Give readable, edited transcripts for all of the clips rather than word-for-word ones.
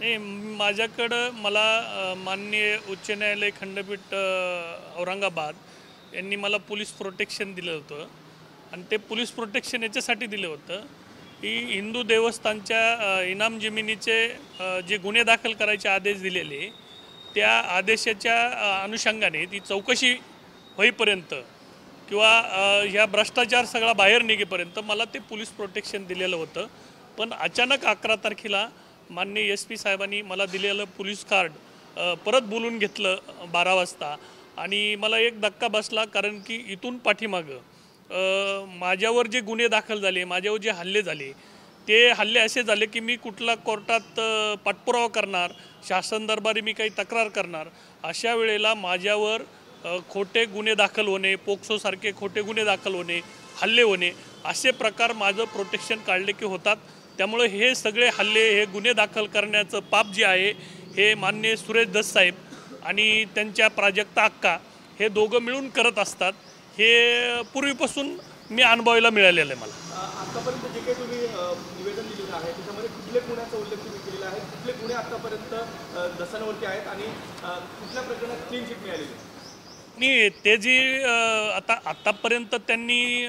नाही, माझ्याकडं मला माननीय उच्च न्यायालय खंडपीठ औरंगाबाद यांनी मला पोलीस प्रोटेक्शन दिलं होतं आणि ते पोलीस प्रोटेक्शन याच्यासाठी दिलं होतं की हिंदू देवस्थानच्या इनाम जमिनीचे जे गुन्हे दाखल करायचे आदेश दिलेले त्या आदेशाच्या अनुषंगाने ती चौकशी होईपर्यंत किंवा ह्या भ्रष्टाचार सगळा बाहेर निघेपर्यंत मला ते पोलीस प्रोटेक्शन दिलेलं होतं। पण अचानक 11 तारखेला माननीय SP साहेबांनी मला दिलेलं पोलीस कार्ड परत बोलून घेतलं 12 वाजता आणि मला एक धक्का बसला, कारण की इथून पाठीमागं माझ्यावर जे गुन्हे दाखल झाले, माझ्यावर जे हल्ले झाले, ते हल्ले असे झाले की मी कुठला कोर्टात पाठपुरावा करणार, शासन दरबारी मी काही तक्रार करणार, अशा वेळेला माझ्यावर खोटे गुन्हे दाखल होणे, पोक्सोसारखे खोटे गुन्हे दाखल होणे, हल्ले होणे, असे प्रकार माझं प्रोटेक्शन काढले की होतात। त्यामुळे हे सगळे हल्ले, हे गुन्हे दाखल करण्याचं पाप जे आहे हे माननीय सुरेश धस साहेब आणि त्यांच्या प्राजक्ता अक्का हे दोघं मिळून करत असतात। हे पूर्वीपासून मी अनुभवायला मिळालेलं आहे मला। आतापर्यंत जे काही तुम्ही निवेदन दिलेलं आहे त्याच्यामध्ये कुठले गुन्ह्याचा उल्लेख तुम्ही केलेला आहे, कुठले गुन्हे आतापर्यंत दसांवरती आहेत आणि कुठल्या प्रकरणात क्लीन चिट मिळालेली आहे? नाही, ते जी आतापर्यंत त्यांनी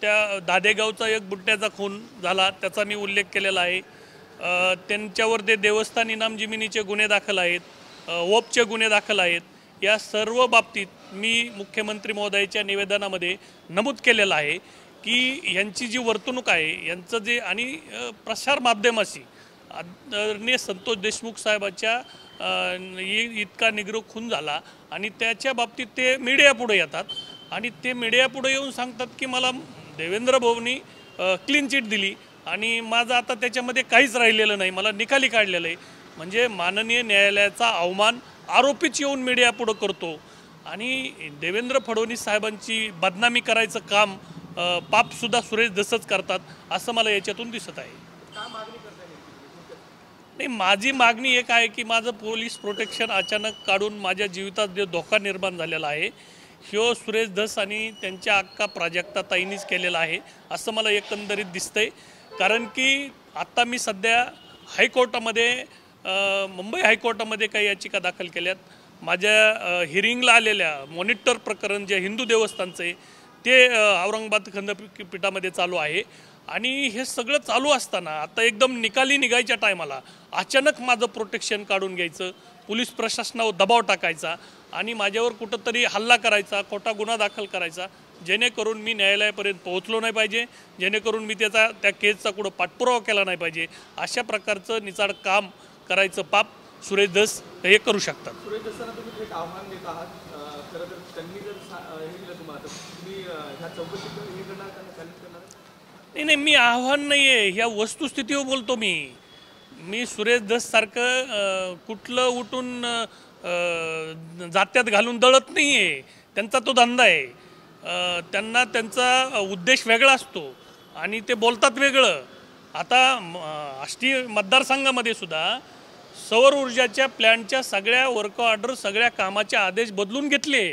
त्या दादेगावचा एक बुट्ट्याचा खून झाला त्याचा मी उल्लेख केलेला आहे। त्यांच्यावर ते देवस्थान इनाम जमिनीचे गुन्हे दाखल आहेत, ओपचे गुन्हे दाखल आहेत। या सर्व बाबतीत मी मुख्यमंत्री महोदयाच्या निवेदनामध्ये नमूद केलेलं आहे की यांची जी वर्तणूक आहे, यांचं जे आणि प्रसार माध्यमाशी आदरणीय संतोष देशमुख साहेबाच्या इतका निग्रह खून झाला आणि त्याच्या बाबतीत ते मीडियापुढे येतात आणि ते मीडियापुढे येऊन सांगतात की मला देवेंद्र भाऊंनी क्लीन चिट दिली आणि माझं आता त्याच्यामध्ये काहीच राहिलेलं नाही, मला निकाली काढलेलं आहे। म्हणजे माननीय न्यायालयाचा अवमान आरोपीच येऊन मीडियापुढं करतो आणि देवेंद्र फडणवीस साहेबांची बदनामी करायचं काम पापसुद्धा सुरेश धसच करतात, असं मला याच्यातून दिसत आहे। नाही, माझी मागणी एक आहे की माझं पोलीस प्रोटेक्शन अचानक काढून माझ्या जीवितात जो धोका निर्माण झालेला आहे ह्यो सुरेश धस आणि त्यांच्या अक्का प्राजक्ता ताईंनीच केलेला आहे असं मला एकंदरीत दिसतंय। कारण की आत्ता मी सध्या हायकोर्टामध्ये मुंबई हायकोर्टामध्ये काही याचिका दाखल केल्यात। माझ्या हिअरिंगला आलेल्या मॉनिटर प्रकरण जे हिंदू देवस्थानचं आहे ते औरंगाबाद खंडपीठामध्ये चालू आहे आणि हे सगळं चालू असताना आता एकदम निकाली निघायच्या टायमाला अचानक माझं प्रोटेक्शन काढून घ्यायचं, पोलीस प्रशासनावर दबाव टाकायचा आणि माझ्यावर कुठंतरी हल्ला करायचा, खोटा गुन्हा दाखल करायचा, जेणेकरून मी न्यायालयापर्यंत पोहोचलो नाही पाहिजे, जेणेकरून मी त्या केसचा कुठं पाठपुरावा केला नाही पाहिजे, अशा प्रकारचं निचाड काम करायचं पाप सुरेश धस हे करू शकतात। सुरेश धसांना तुम्ही थेट आव्हान देत आहात, खरं तर त्यांनी जर हे दिलं तुम्हाला तर तुम्ही ह्या चौकशीत हे करणार का चॅलेंज करणार? नाही, मी आव्हान नाही आहे, ह्या वस्तुस्थितीवर बोलतो मी सुरेश धस सारखं कुठलं उठून जात्यात घालून दळत नाही आहे। त्यांचा तो धंदा आहे, त्यांना त्यांचा उद्देश वेगळा असतो आणि ते बोलतात वेगळं। आता आष्टी मतदारसंघामध्ये सुद्धा सौर ऊर्जाच्या प्लॅनच्या सगळ्या वर्क ऑर्डर, सगळ्या कामाचे आदेश बदलून घेतले।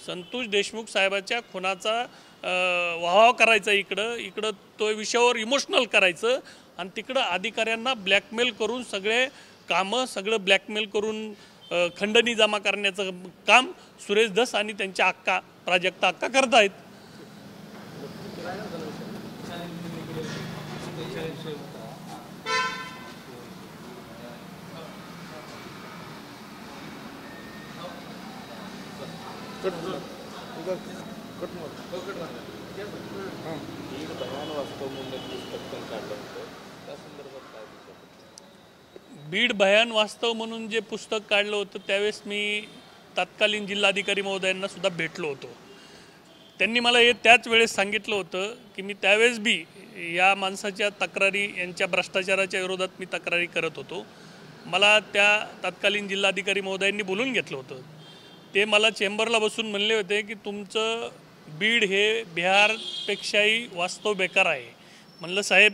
संतोष देशमुख साहेबाच्या खुनाचा वाहवा करायचा, इकडं तो विषयावर इमोशनल करायचं आणि तिकडं अधिकाऱ्यांना ब्लॅकमेल करून सगळे कामं सगळं ब्लॅकमेल करून खंडणी जमा करण्याचं काम सुरेश धस आणि त्यांच्या अक्का प्राजक्ता अक्का करत आहेत। बीड भयान वास्तव म्हणून जे पुस्तक काढलं होतं त्यावेळेस मी तत्कालीन जिल्हाधिकारी महोदयांना सुद्धा भेटलो होतो। त्यांनी मला हे त्याच वेळेस सांगितलं होतं की मी त्यावेळेस बी या माणसाच्या तक्रारी, यांच्या भ्रष्टाचाराच्या विरोधात मी तक्रारी करत होतो। मला त्या तत्कालीन जिल्हाधिकारी महोदयांनी बोलून घेतलं होतं। ते मला चेंबरला बसून म्हणले होते की तुमचं बीड हे बिहारपेक्षाही वास्तव बेकार आहे। म्हणलं साहेब,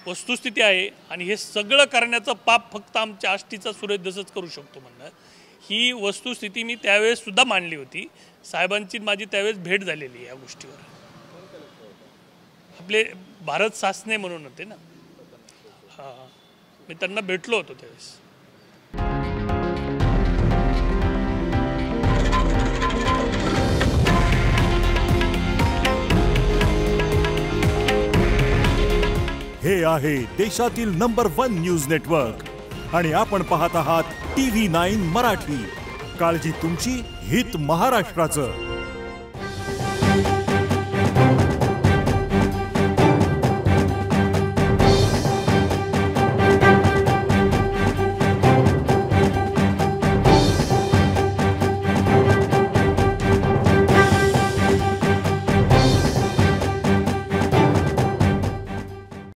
वस्तुस्थिती आहे आणि हे सगळं करण्याचं पाप फक्त आमच्या आष्टीचा सुरेश धसच करू शकतो म्हणलं। ही वस्तुस्थिती मी त्यावेळेस सुद्धा मांडली होती। साहेबांची माझी त्यावेळेस भेट झालेली आहे या गोष्टीवर। आपले भारत सासने म्हणून होते ना, हां, मी त्यांना भेटलो होतो त्यावेळेस। हे आहे देशातील नंबर 1 न्यूज नेटवर्क आणि आपण पाहत आहात TV9 मराठी. काळजी तुमची, हित महाराष्ट्राचं.